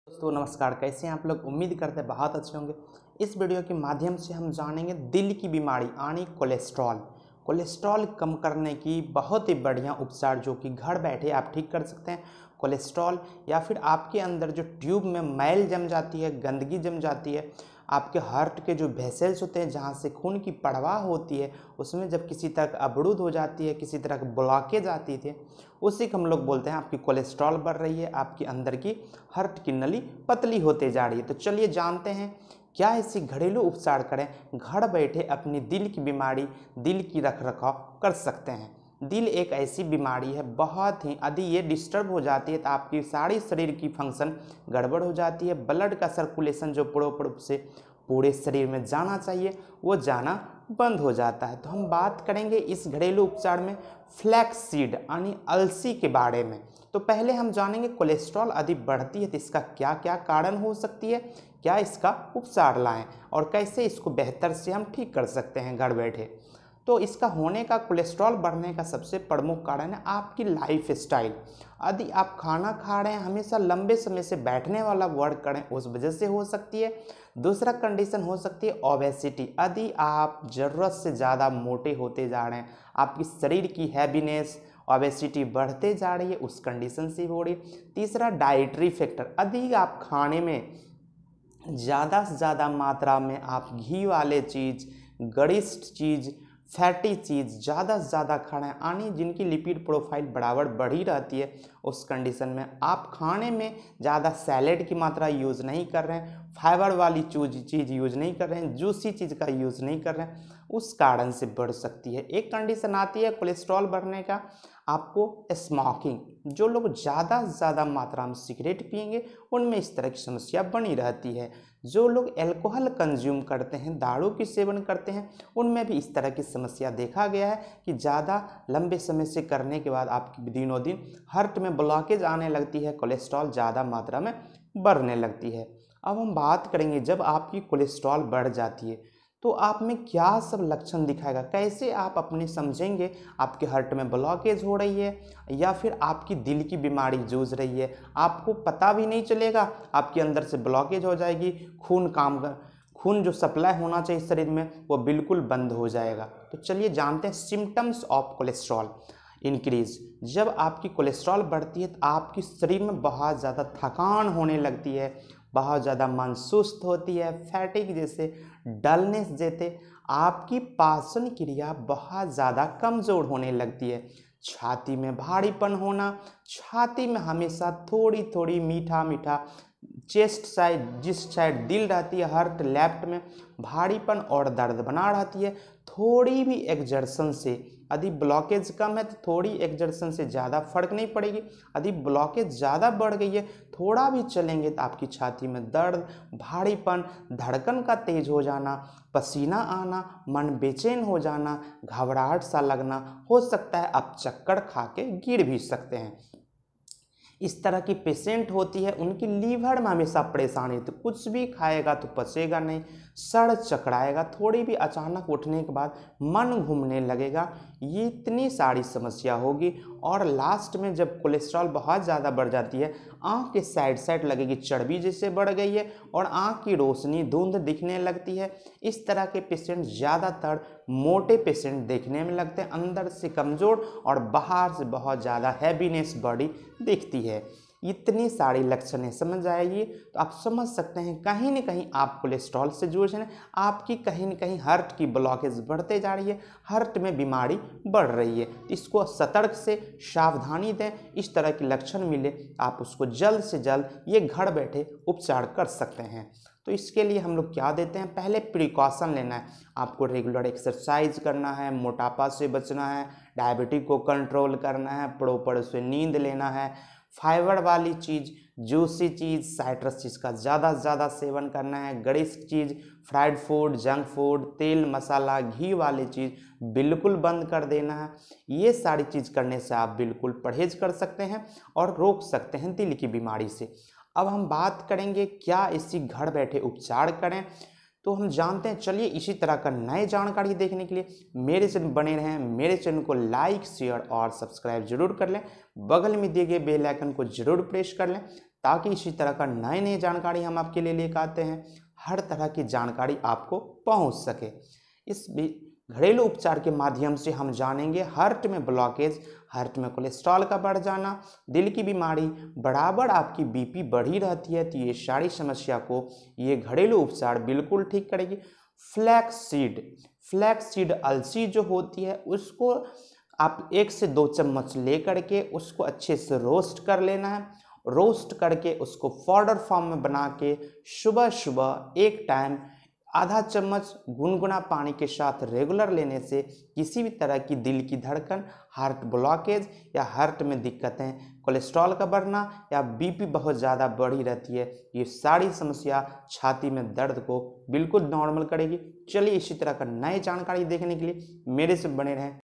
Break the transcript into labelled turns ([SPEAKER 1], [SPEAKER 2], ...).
[SPEAKER 1] दोस्तों नमस्कार, कैसे हैं आप लोग। उम्मीद करते हैं बहुत अच्छे होंगे। इस वीडियो के माध्यम से हम जानेंगे दिल की बीमारी यानी कोलेस्ट्रॉल कम करने की बहुत ही बढ़िया उपचार जो कि घर बैठे आप ठीक कर सकते हैं। कोलेस्ट्रॉल या फिर आपके अंदर जो ट्यूब में मैल जम जाती है, गंदगी जम जाती है, आपके हार्ट के जो वेसल्स होते हैं जहाँ से खून की प्रवाह होती है, उसमें जब किसी तरह अवरुद्ध हो जाती है, किसी तरह की ब्लॉकेज आती थी, उसी को हम लोग बोलते हैं आपकी कोलेस्ट्रॉल बढ़ रही है, आपकी अंदर की हार्ट की नली पतली होते जा रही है। तो चलिए जानते हैं क्या ऐसी घरेलू उपचार करें, घर बैठे अपनी दिल की बीमारी, दिल की रख रखाव कर सकते हैं। दिल एक ऐसी बीमारी है, बहुत ही यदि ये डिस्टर्ब हो जाती है तो आपकी सारी शरीर की फंक्शन गड़बड़ हो जाती है। ब्लड का सर्कुलेशन जो प्रॉपर रूप से पूरे शरीर में जाना चाहिए वो जाना बंद हो जाता है। तो हम बात करेंगे इस घरेलू उपचार में फ्लैक्स सीड यानी अलसी के बारे में। तो पहले हम जानेंगे कोलेस्ट्रॉल यदि बढ़ती है तो इसका क्या क्या कारण हो सकती है, क्या इसका उपचार लाएं और कैसे इसको बेहतर से हम ठीक कर सकते हैं घर बैठे। तो इसका होने का, कोलेस्ट्रॉल बढ़ने का सबसे प्रमुख कारण है आपकी लाइफ स्टाइल। यदि आप खाना खा रहे हैं, हमेशा लंबे समय से बैठने वाला वर्क करें, उस वजह से हो सकती है। दूसरा कंडीशन हो सकती है ओबेसिटी। यदि आप ज़रूरत से ज़्यादा मोटे होते जा रहे हैं, आपकी शरीर की हैवीनेस, ओबेसिटी बढ़ते जा रही है, उस कंडीशन से हो रही है। तीसरा डाइटरी फैक्टर। यदि आप खाने में ज़्यादा से ज़्यादा मात्रा में आप घी वाले चीज़, गरिष्ठ चीज़, फैटी चीज़ ज़्यादा से ज़्यादा खा रहे हैं, यानी जिनकी लिपिड प्रोफाइल बराबर बढ़ी रहती है, उस कंडीशन में आप खाने में ज़्यादा सैलेड की मात्रा यूज़ नहीं कर रहे हैं, फाइबर वाली चीज़ यूज़ नहीं कर रहे हैं, जूसी चीज़ का यूज़ नहीं कर रहे हैं, उस कारण से बढ़ सकती है। एक कंडीशन आती है कोलेस्ट्रॉल बढ़ने का, आपको स्मोकिंग। जो लोग ज़्यादा से ज़्यादा मात्रा में सिगरेट पिएंगे उनमें इस तरह की समस्या बनी रहती है। जो लोग अल्कोहल कंज्यूम करते हैं, दारू की सेवन करते हैं, उनमें भी इस तरह की समस्या देखा गया है कि ज़्यादा लंबे समय से करने के बाद आपकी दिनों दिन हार्ट में ब्लॉकेज आने लगती है, कोलेस्ट्रॉल ज़्यादा मात्रा में बढ़ने लगती है। अब हम बात करेंगे जब आपकी कोलेस्ट्रॉल बढ़ जाती है तो आप में क्या सब लक्षण दिखाएगा, कैसे आप अपने समझेंगे आपके हार्ट में ब्लॉकेज हो रही है या फिर आपकी दिल की बीमारी जूझ रही है। आपको पता भी नहीं चलेगा, आपके अंदर से ब्लॉकेज हो जाएगी, खून जो सप्लाई होना चाहिए शरीर में वो बिल्कुल बंद हो जाएगा। तो चलिए जानते हैं सिम्टम्स ऑफ कोलेस्ट्रॉल इंक्रीज। जब आपकी कोलेस्ट्रॉल बढ़ती है तो आपकी शरीर में बहुत ज़्यादा थकान होने लगती है, बहुत ज़्यादा मन सुस्त होती है, फैटिक जैसे, डलनेस जैसे, आपकी पाचन क्रिया बहुत ज़्यादा कमज़ोर होने लगती है। छाती में भारीपन होना, छाती में हमेशा थोड़ी थोड़ी मीठा मीठा, चेस्ट साइड जिस साइड दिल रहती है, हार्ट लेफ्ट में भारीपन और दर्द बना रहती है। थोड़ी भी एक्जर्शन से, यदि ब्लॉकेज कम है तो थोड़ी एक्जर्शन से ज़्यादा फर्क नहीं पड़ेगी। यदि ब्लॉकेज ज़्यादा बढ़ गई है, थोड़ा भी चलेंगे तो आपकी छाती में दर्द, भारीपन, धड़कन का तेज हो जाना, पसीना आना, मन बेचैन हो जाना, घबराहट सा लगना, हो सकता है आप चक्कर खा के गिर भी सकते हैं। इस तरह की पेशेंट होती है, उनकी लीवर में हमेशा परेशानी, तो कुछ भी खाएगा तो पचेगा नहीं, सड़ चकराएगा, थोड़ी भी अचानक उठने के बाद मन घूमने लगेगा, ये इतनी सारी समस्या होगी। और लास्ट में जब कोलेस्ट्रॉल बहुत ज़्यादा बढ़ जाती है, आँख के साइड साइड लगेगी चर्बी जैसे बढ़ गई है और आँख की रोशनी धुंध दिखने लगती है। इस तरह के पेशेंट ज़्यादातर मोटे पेशेंट देखने में लगते हैं, अंदर से कमज़ोर और बाहर से बहुत ज़्यादा हैवीनेस बॉडी दिखती है। इतनी सारी लक्षणें समझ आएगी तो आप समझ सकते हैं कहीं ना कहीं आप कोलेस्ट्रॉल से जूझ रहे हैं, आपकी कहीं ना कहीं हार्ट की ब्लॉकेज बढ़ते जा रही है, हार्ट में बीमारी बढ़ रही है। इसको सतर्क से सावधानी दें, इस तरह के लक्षण मिले आप उसको जल्द से जल्द ये घर बैठे उपचार कर सकते हैं। तो इसके लिए हम लोग क्या देते हैं, पहले प्रिकॉशन लेना है, आपको रेगुलर एक्सरसाइज करना है, मोटापा से बचना है, डायबिटीज को कंट्रोल करना है, प्रॉपर से नींद लेना है, फाइबर वाली चीज़, जूसी चीज़, साइट्रस चीज़ का ज़्यादा से ज़्यादा सेवन करना है, गरिष्ठ चीज़, फ्राइड फूड, जंक फूड, तेल मसाला, घी वाली चीज़ बिल्कुल बंद कर देना है। ये सारी चीज़ करने से आप बिल्कुल परहेज कर सकते हैं और रोक सकते हैं दिल की बीमारी से। अब हम बात करेंगे क्या इसी घर बैठे उपचार करें, तो हम जानते हैं। चलिए इसी तरह का नए जानकारी देखने के लिए मेरे चैनल बने रहें, मेरे चैनल को लाइक, शेयर और सब्सक्राइब जरूर कर लें, बगल में दिए गए बेल आइकन को जरूर प्रेस कर लें ताकि इसी तरह का नए नए जानकारी हम आपके लिए लेकर आते हैं, हर तरह की जानकारी आपको पहुंच सके। इस घरेलू उपचार के माध्यम से हम जानेंगे हार्ट में ब्लॉकेज, हार्ट में कोलेस्ट्रॉल का बढ़ जाना, दिल की बीमारी, बराबर आपकी बीपी बढ़ी रहती है, तो ये सारी समस्या को ये घरेलू उपचार बिल्कुल ठीक करेगी। फ्लैक्स सीड अलसी जो होती है उसको आप 1 से 2 चम्मच ले करके उसको अच्छे से रोस्ट कर लेना है। रोस्ट करके उसको पाउडर फॉर्म में बना के सुबह सुबह एक टाइम आधा चम्मच गुनगुना पानी के साथ रेगुलर लेने से किसी भी तरह की दिल की धड़कन, हार्ट ब्लॉकेज या हार्ट में दिक्कतें, कोलेस्ट्रॉल का बढ़ना या बीपी बहुत ज़्यादा बढ़ी रहती है, ये सारी समस्या छाती में दर्द को बिल्कुल नॉर्मल करेगी। चलिए इसी तरह का नए जानकारी देखने के लिए मेरे से बने रहें।